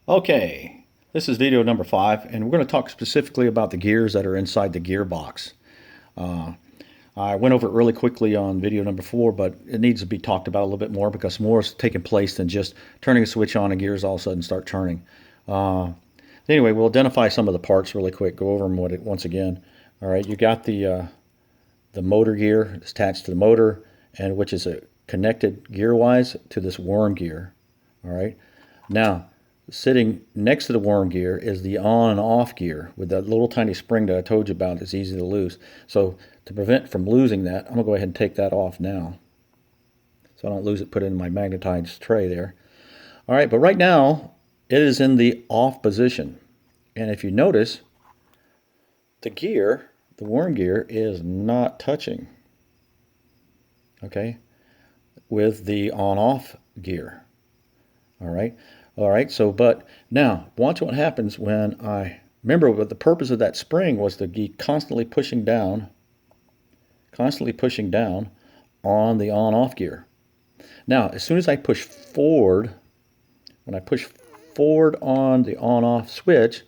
Okay, this is video number 5, and we're going to talk specifically about the gears that are inside the gearbox. Uh, I went over it really quickly on video number 4, but it needs to be talked about a little bit more because more is taking place than just turning a switch on and gears all of a sudden start turning. Uh, anyway, we'll identify some of the parts really quick, go over them once again. All right, you got the motor gear attached to the motor, and which is connected gear-wise to this worm gear. All right, now sitting next to the worm gear is the on and off gear with that little tiny spring that I told you about. It's easy to lose. So to prevent from losing that, I'm going to go ahead and take that off now. So I don't lose it, put it in my magnetized tray there. All right, but right now it is in the off position. And if you notice, the gear, the worm gear, is not touching, okay, with the on-off gear. All right. All right, so but now watch what happens when remember what the purpose of that spring was to be constantly pushing down on the on-off gear. Now, as soon as I push forward, when I push forward on the on-off switch,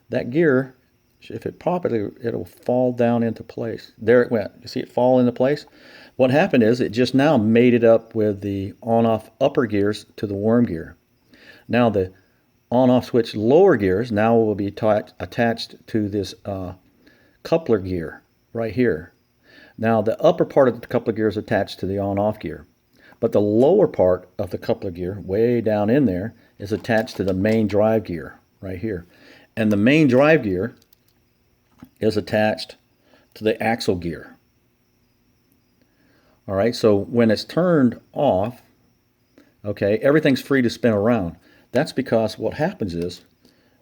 that gear, if it properly, it'll fall down into place. There it went. You see it fall into place? What happened is it just now mated up with the on-off upper gears to the worm gear. Now the on-off switch lower gears now will be attached to this coupler gear right here. Now the upper part of the coupler gear is attached to the on-off gear, but the lower part of the coupler gear, way down in there, is attached to the main drive gear right here. And the main drive gear is attached to the axle gear. All right, so when it's turned off, okay, everything's free to spin around. That's because what happens is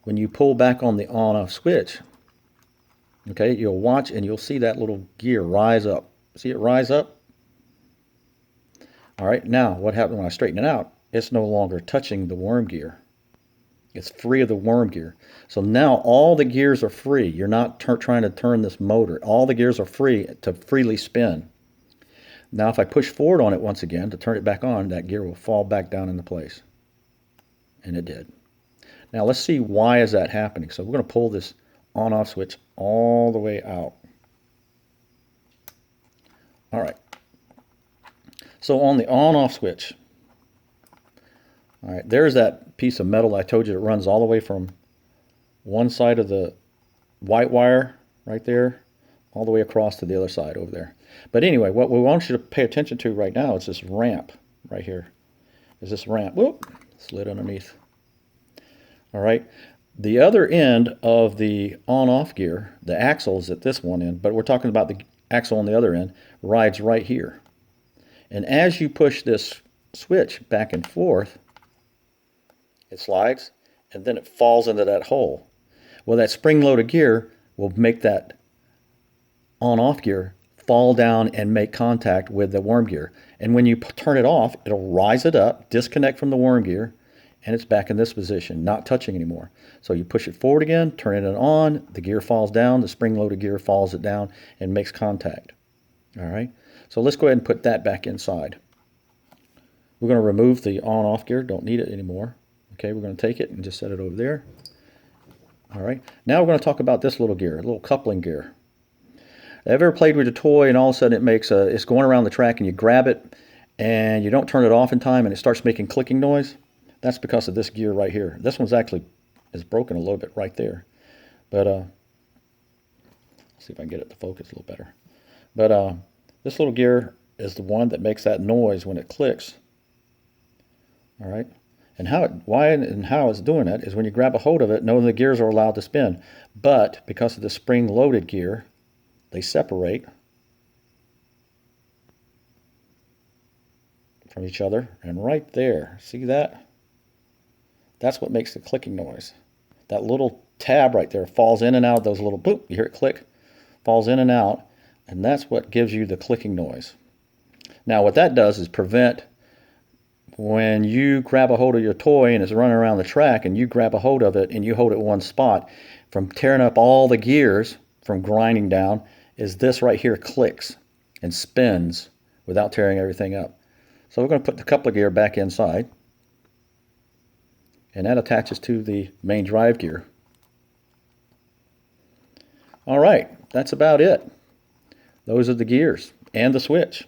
when you pull back on the on-off switch, okay, you'll watch and you'll see that little gear rise up. See it rise up? All right, now what happens when I straighten it out? It's no longer touching the worm gear. It's free of the worm gear. So now all the gears are free. You're not trying to turn this motor. All the gears are free to freely spin. Now if I push forward on it once again to turn it back on, that gear will fall back down into place. And it did. Now let's see why is that happening. So we're going to pull this on-off switch all the way out. All right. So on the on-off switch, all right, there's that piece of metal I told you that runs all the way from one side of the white wire right there all the way across to the other side over there. But anyway, what we want you to pay attention to right now is this ramp right here. Is this ramp. Whoop. Slid underneath. All right. The other end of the on-off gear, the axle is at this one end, but we're talking about the axle on the other end, rides right here. And as you push this switch back and forth, it slides, and then it falls into that hole. Well, that spring-loaded gear will make that on-off gear fall down and make contact with the worm gear. And when you turn it off, it'll rise it up, disconnect from the worm gear, and it's back in this position, not touching anymore. So you push it forward again, turn it on, the gear falls down, the spring-loaded gear falls it down and makes contact. All right, so let's go ahead and put that back inside. We're going to remove the on-off gear, don't need it anymore. Okay, we're going to take it and just set it over there. All right, now we're going to talk about this little gear, a little coupling gear. Ever played with a toy and all of a sudden it's going around the track and you grab it and you don't turn it off in time and it starts making clicking noise? That's because of this gear right here. This one's actually is broken a little bit right there. But let's see if I can get it to focus a little better. But this little gear is the one that makes that noise when it clicks. All right. And why and how it's doing that is when you grab a hold of it, none of the gears are allowed to spin. But because of the spring-loaded gear, they separate from each other, and right there, see that? That's what makes the clicking noise. That little tab right there falls in and out of those little boop, you hear it click, falls in and out, and that's what gives you the clicking noise. Now what that does is prevent when you grab a hold of your toy and it's running around the track and you grab a hold of it and you hold it in one spot, from tearing up all the gears from grinding down, is this right here clicks and spins without tearing everything up. So we're going to put the coupler gear back inside. and that attaches to the main drive gear. All right, that's about it. Those are the gears and the switch.